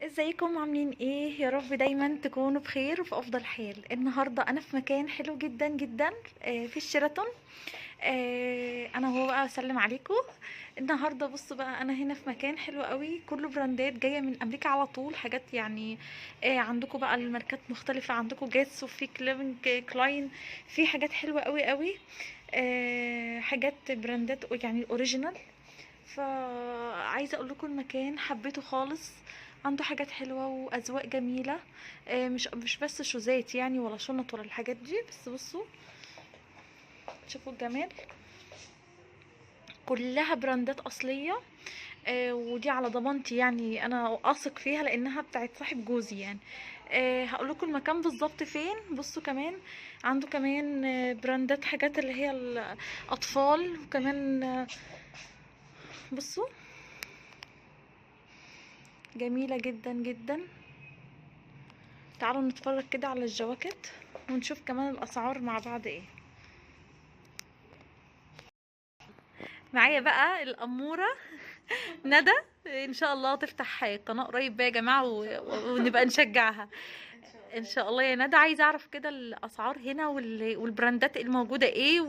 ازيكم عاملين ايه؟ يا رب دايما تكونوا بخير وفي افضل حال. النهارده انا في مكان حلو جدا جدا، في الشيراتون. انا هو بقى اسلم عليكم. النهارده بصوا بقى، انا هنا في مكان حلو قوي، كله براندات جايه من امريكا على طول، حاجات يعني. عندكم بقى الماركات مختلفه، عندكم جاتس وفي كليفن كلاين. في حاجات حلوه قوي قوي. حاجات براندات يعني اوريجينال. فعايزه اقول لكم المكان حبيته خالص. عنده حاجات حلوه واذواق جميله. مش بس شوزات يعني، ولا شنط ولا الحاجات دي، بس بصوا شوفوا الجمال. كلها براندات اصليه. ودي على ضمانتي يعني، انا اثق فيها لانها بتاعت صاحب جوزي يعني. هقول لكم المكان بالظبط فين. بصوا كمان عنده كمان براندات، حاجات اللي هي الاطفال، وكمان بصوا جميله جدا جدا. تعالوا نتفرج كده على الجواكت، ونشوف كمان الاسعار مع بعض ايه. معايا بقى الاموره ندى، ان شاء الله تفتح قناه قريب بقى يا جماعه، ونبقى نشجعها ان شاء الله. يا ندى، عايزه اعرف كده الاسعار هنا والبراندات الموجوده ايه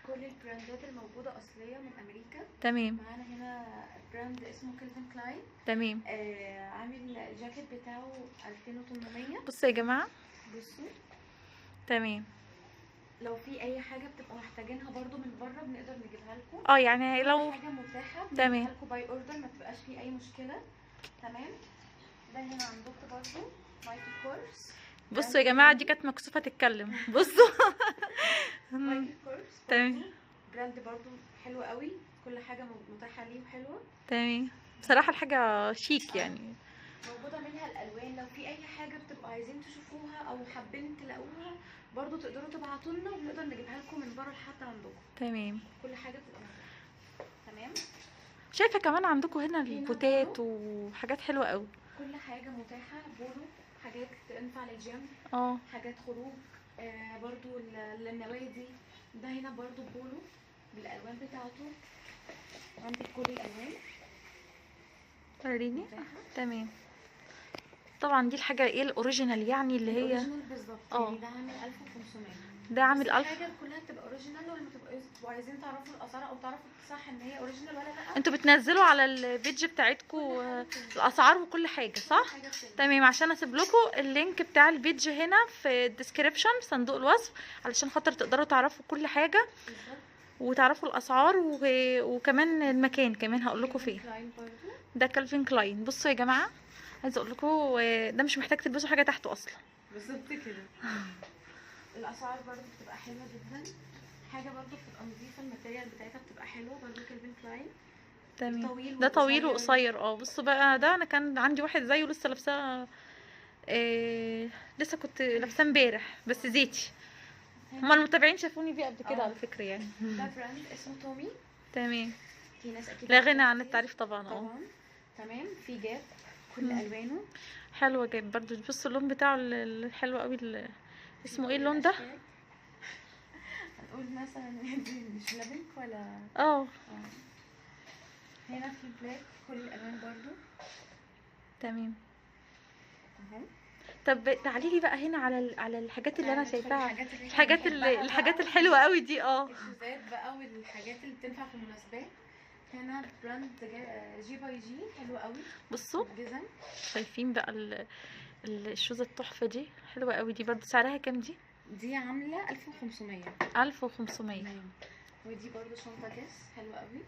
كل البراندات الموجودة أصلية من أمريكا. تمام. معانا هنا براند اسمه كيلفن كلاين. تمام. عامل الجاكيت بتاعه 2800. بصوا يا جماعه. بصوا، تمام. لو في أي حاجة بتبقوا محتاجينها برضو من بره بنقدر نجيبها لكم. اه يعني كل لو حاجة متاحة تمام. بنجيبها لكم باي اوردر، ما تبقاش فيه أي مشكلة. تمام. ده هنا عندكم برضو مايكل كورس. بصوا يا براند جماعه، دي تاني كانت مكسوفه تتكلم. بصوا. مايكل كورس برضو. تمام. براند برضو حلو قوي، كل حاجة متاحة ليه وحلوة. تمام. بصراحه الحاجه شيك يعني. موجودة منها الألوان، لو في أي حاجة بتبقوا عايزين تشوفوها أو حابين تلاقوها برضو تقدروا تبعتولنا وبنقدر نجيبها لكم من بره لحد عندكم. تمام. كل حاجة بتبقى متاحة. تمام. شايفه كمان عندكم هنا هنا البوتات بولو، وحاجات حلوه قوي. كل حاجة متاحة. بولو، حاجات تنفع للجيم، اه. حاجات خروج، برضو للنوادي. ده هنا برضو بولو بالألوان بتاعته، عندك كل الألوان وريني. متاحة. تمام. طبعا دي الحاجه ايه الاوريجينال يعني، اللي هي الاوريجينال بالظبط، اه يعني ده عامل 1500. ده بس عامل الحاجه 1000. كلها بتبقى اوريجينال، ولما تبقوا عايزين تعرفوا الاسعار او تعرفوا صح ان هي اوريجينال ولا لا. انتوا بتنزلوا على البيج بتاعتكم كل حاجه بتنزل، الاسعار وكل حاجه، كل صح؟ حاجه بتنزل. تمام. عشان اسيب لكم اللينك بتاع البيج هنا في الديسكريبشن، صندوق الوصف، علشان خاطر تقدروا تعرفوا كل حاجه بالظبط. وتعرفوا الاسعار وكمان المكان كمان هقول لكم كيلفن فين. كلاين برضو. ده كالفين كلاين. بصوا يا جماعه، عايزه اقول لكم ده مش محتاج تلبسوا حاجه تحته اصلا. بالظبط كده. الاسعار برضو بتبقى حلوه جدا، حاجه برضو بتبقى نظيفه، الماتيريال بتاعتها بتبقى حلوه برضو. كيلفن كلاين تمام. الطويل ده طويل والقصير. وقصير. بصوا بقى، ده انا كان عندي واحد زيه لسه لابساه. لسه كنت لابساه امبارح بس زيتي. هما المتابعين شافوني بيه قبل كده على فكرة يعني. ده براند اسمه تومي. تمام. في ناس اكيد لا غنى عارفاه عن كتير. التعريف طبعا. طبعا. تمام. في جاب كل مم. الوانه. حلوة جدا برضو. بصوا اللون بتاعه الحلو قوي اسمه ايه اللون ده؟ الأشكال. هنقول مثلا دي مش لبنك ولا اه. هنا في بلاك كل الالوان برضو. تمام. اهو. طب تعالي لي بقى هنا على الحاجات اللي انا ندخل شايفاها. الحاجات اللي احنا بنحبها الحاجات بقى، الحلوة قوي دي. الشوزات بقى والحاجات اللي بتنفع في المناسبات. هنا براند جي باي جي حلو قوي. بصوا الجزم شايفين بقى الشوزة التحفة دي حلوة قوي. دي برضو سعرها كام دي؟ دي عامله 1500. 1500. ودي برضو شنطه كيس حلوه قوي.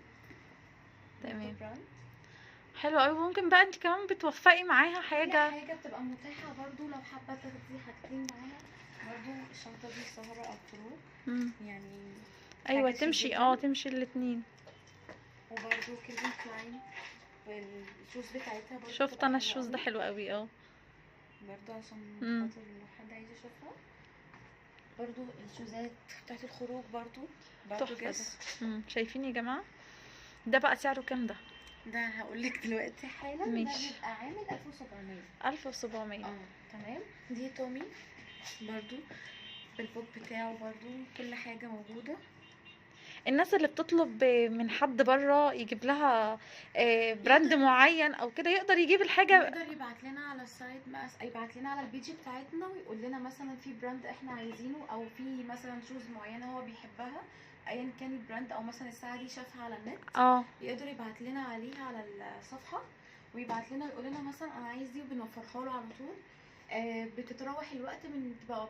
تمام. براند حلو قوي. ممكن بقى انت كمان بتوفقي معاها كل حاجة. حاجه بتبقى متاحه برضو، لو حابه تاخدي حاجتين معاها برضو. الشنطه دي سهره او خروج مم. يعني. ايوه حاجة شيك تمشي جدا. تمشي الاتنين. وبرده كيلفن كلاين والشوز بتاعتها برضو شفت بتبقى انا حلوة الشوز ده قوي. حلو قوي. برضو عشان مم. خاطر لو حد عايز يشوفها. برضو الشوزات بتاعت الخروج برضو تحفة ده. جس. شايفين يا جماعة؟ ده بقى سعره كام ده؟ ده هقولك دلوقتي حالا. ده ماشي. بيبقى عامل 1700. 1700. تمام. دي تومي برضو بالبوك بتاعه برضو، كل حاجة موجودة. الناس اللي بتطلب من حد بره يجيب لها براند معين او كده، يقدر يجيب الحاجه. يقدر يبعت لنا على السايت، يبعت لنا على البيج بتاعتنا ويقول لنا مثلا في براند احنا عايزينه، او في مثلا شوز معينه هو بيحبها ايا كان البراند، او مثلا الساعه دي شافها على النت، يقدر يبعت لنا عليها على الصفحه ويبعت لنا يقول لنا مثلا انا عايز دي، وبنوفرها له على طول. بتتراوح الوقت من تبقى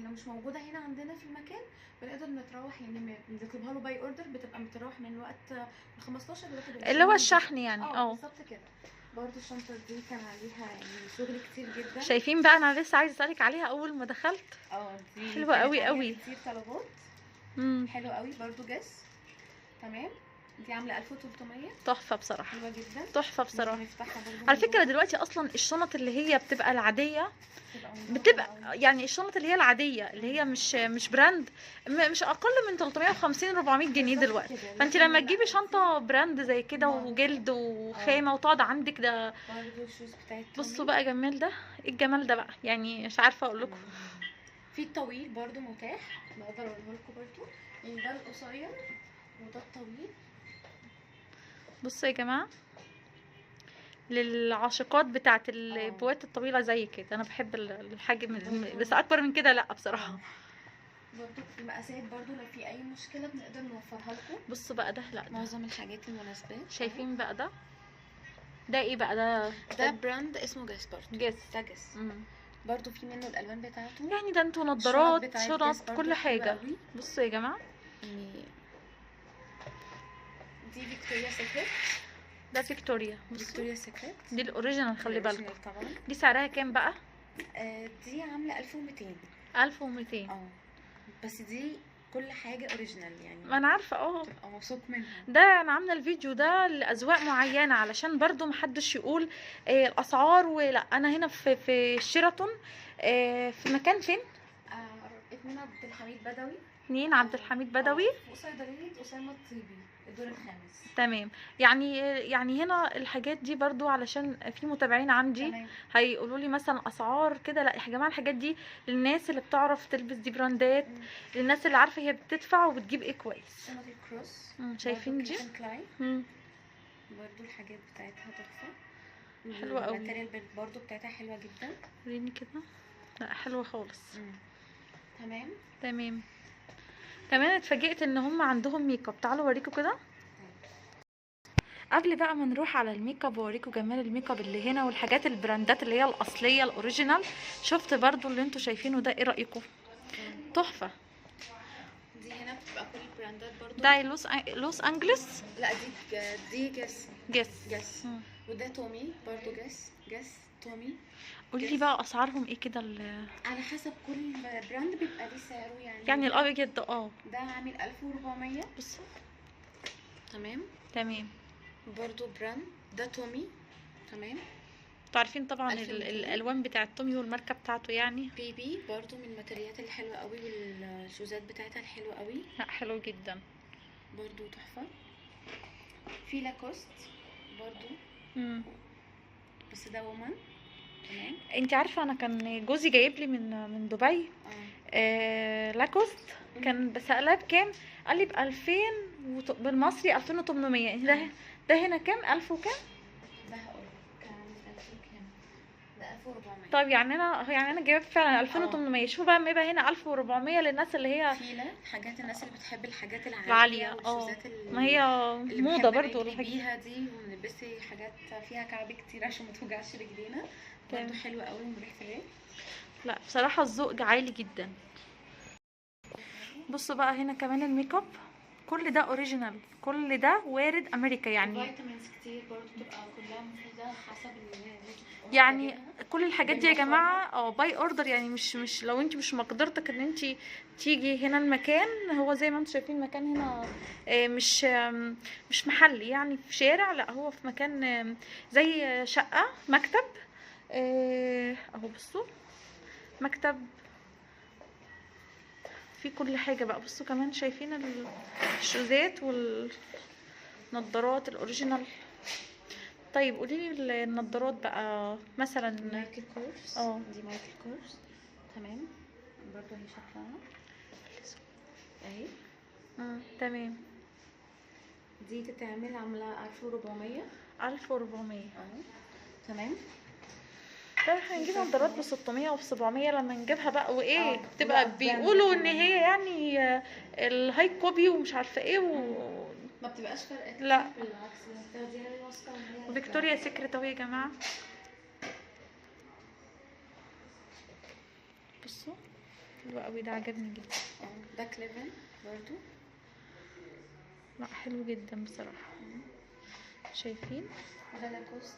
لو مش موجوده هنا عندنا في المكان، بنقدر نتراوح يعني بنطلبها له باي اوردر، بتبقى متراوح من وقت من 15 لوقت اللي هو الشحن يعني. بالظبط كده. برضو الشنطه دي كان عليها يعني شغل كتير جدا. شايفين بقى، انا لسه عايزه اسالك عليها اول ما دخلت. دي حلوه قوي كانت قوي. كتير طلبات. حلوه قوي برضو جس. تمام. دي عامله 1300. تحفه بصراحه. حلوه جدا. تحفه بصراحه. نفتحها برضو على فكره دلوقتي اصلا الشنط اللي هي بتبقى العاديه بتبقى يعني الشنط اللي هي العاديه اللي هي مش براند، مش اقل من 350 400 جنيه دلوقتي. فانت لما تجيبي شنطه براند زي كده وجلد وخامه وتقعد عندك ده. برضو الشوز بتاعت بصوا بقى جمال ده، ايه الجمال ده بقى، يعني مش عارفه اقول لكم. في الطويل برضو متاح، بقدر اقوله لكم برضو، يعني ده القصير وده الطويل. بصوا يا جماعه، للعاشقات بتاعه البوات الطويله زي كده، انا بحب الحجم بس اكبر من كده لا بصراحه. برضو في مقاسات، برضو لو في اي مشكله بنقدر نوفرها لكم. بصوا بقى ده، لا معظم الحاجات المناسبات. شايفين بقى ده ايه بقى ده براند اسمه جاس برضو. ده جاس. برضو في منه الالوان بتاعته، يعني ده انتوا نضارات شنط كل حاجه. بصوا يا جماعه، دي فيكتوريا سيكريت. ده فيكتوريا سيكريت دي الاوريجينال، خلي بالكم. طبعا. دي سعرها كام بقى؟ دي عامله 1200. 1200. بس دي كل حاجه اوريجينال يعني. ما انا عارفه. تبقى موثوق منها. ده انا عامله الفيديو ده لاذواق معينه علشان برضو محدش يقول الاسعار. ولا انا هنا في الشيراتون. في مكان فين؟ 2 عبد الحميد بدوي. 2 عبد الحميد بدوي. فوق صيدليه اسامه الطيبي، الدور الخامس. تمام. يعني هنا الحاجات دي برضو علشان في متابعين عندي هيقولوا لي مثلا اسعار كده. لا يا جماعه، الحاجات دي للناس اللي بتعرف تلبس دي براندات، للناس اللي عارفه هي بتدفع وبتجيب ايه كويس. كروس. شايفين دي؟ برضو الحاجات بتاعتها تحفه. حلوه قوي. الماتيريال برضو بتاعتها حلوه جدا. وريني كده. لا حلوه خالص. تمام. كمان اتفاجئت ان هم عندهم ميك اب. تعالوا اوريكم كده. قبل بقى ما نروح على الميك اب واوريكم جمال الميك اب اللي هنا والحاجات البراندات اللي هي الاصليه الاوريجينال، شفت برضو اللي انتوا شايفينه ده، ايه رايكم؟ تحفه. دي هنا بتبقى كل البراندات برضو. ده لوس انجلس. لا دي جاس. وده تومي برضو. جاس تومي. قولي لي بقى اسعارهم ايه كده؟ على حسب كل براند بيبقى ليه سعره يعني. الابيض ده عامل 1400. بصوا. تمام. برضو براند ده تومي. تمام. انتوا عارفين طبعا الالوان بتاعه تومي والماركه بتاعته يعني. بيبي برضو من الماتريالات الحلوه قوي، والشوزات بتاعتها الحلوه قوي. لا حلو جدا. برضو تحفه. في لاكوست برضو. بس ده وومن. تمام. انت عارفه انا كان جوزي جايب لي من دبي لاكوست. كان بسألها بكام؟ قال لي ب2000 بالمصري 2800. ده هنا كام؟ 1000 وكام؟ ده هقول كان 1000 وكام؟ ده 1400. طيب يعني انا جايبه فعلا 2800. شوفوا بقى ما يبقى هنا 1400 للناس اللي هي حاجات، الناس اللي بتحب الحاجات العاليه. ما هي موضه برضو بيها دي، ونلبسي حاجات فيها كعب كتير عشان ما توجعش رجلينا. برضو حلوه قوي ومريحه الرجل. لا بصراحه الذوق عالي جدا. بصوا بقى هنا كمان الميك اب كل ده اوريجينال، كل ده وارد امريكا يعني. فيتامينز كتير برضو بتبقى كلها مفيده حسب يعني كل الحاجات دي يا جماعه باي اوردر. يعني مش لو انت مش مقدرتك ان انت تيجي هنا المكان. هو زي ما انتم شايفين المكان هنا مش محل يعني في شارع، لا هو في مكان زي شقه مكتب اهو. بصوا مكتب في كل حاجه بقى. بصوا كمان شايفين الشوزات والنضارات الاوريجينال. طيب قولي لي النضارات بقى مثلا. مايكل كورس. دي مايكل كورس. تمام. برضو هي شكلها اهي. تمام. دي تتعمل عامله 1400. 1400. اهو تمام. طب احنا هنجيب نضارات ب 600 وب 700 لما نجيبها بقى، وايه تبقى تبقى بيقولوا ان هي يعني الهاي كوبي ومش عارفه ايه ما بتبقاش فرق كتير، لا. بالعكس دي هي واثقه ان هي فيكتوريا سيكريت اهو يا جماعه، بصوا حلو قوي ده، عجبني جدا. ده كليفن برضو. لا حلو جدا بصراحه. شايفين ده لاكوست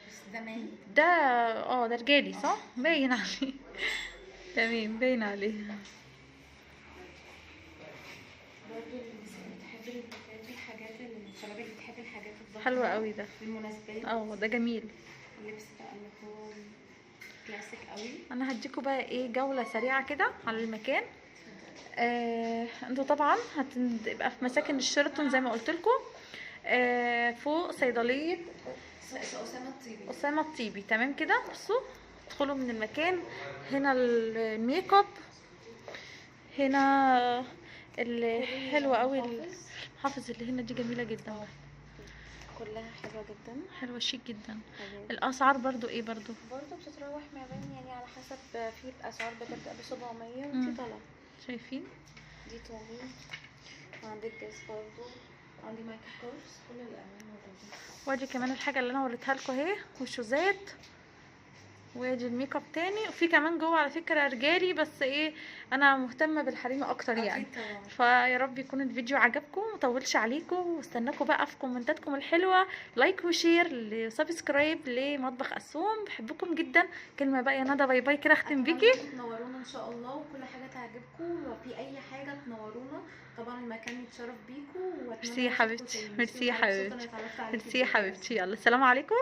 بس ده ماني. ده ده رجالي صح، باين عليه. تمام باين عليه. برضو اللي بتحب الحاجات الشباب اللي بتحب الحاجات الضخمه حلو قوي ده في المناسبات. ده جميل. اللبس بقى اللي هو كلاسيك قوي. انا هديكوا بقى ايه جوله سريعه كده على المكان. انتوا طبعا هتبقى في مساكن الشيراتون زي ما قلت لكم، فوق صيدليه اسامه الطيبي. تمام كده. بصوا ادخلوا من المكان، هنا الميك اب، هنا الحلوه قوي الحافظ اللي هنا دي جميله جدا، كلها حلوه جدا، حلوه شيك جدا. الاسعار برضو ايه برضو بتتراوح ما بين يعني على حسب، في اسعار بتبدا ب 700 وفي طلع. شايفين دي تومي، وعندك جاز برضو، عندي مايك كورس، كل الالوان موجوده. وادي كمان الحاجه اللي انا وريتها لكم اهي، والشوزات، وادي الميك اب تاني، وفي كمان جوه على فكره رجالي، بس ايه انا مهتمه بالحريمي اكتر يعني. فيا رب يكون الفيديو عجبكم، مطولش عليكم، واستناكم بقى في كومنتاتكم الحلوه، لايك وشير وسبسكرايب لمطبخ اسوم. بحبكم جدا. كلمه بقى يا ندى باي باي كده اختم بيكي. تنورونا ان شاء الله، وكل حاجه تعجبكم، لو في اي حاجه تنورونا. طبعا المكان يتشرف بيكم، ميرسي يا حبيبتي، ميرسي يا حبيبتي، ميرسي يا حبيبتي. يلا السلام عليكم.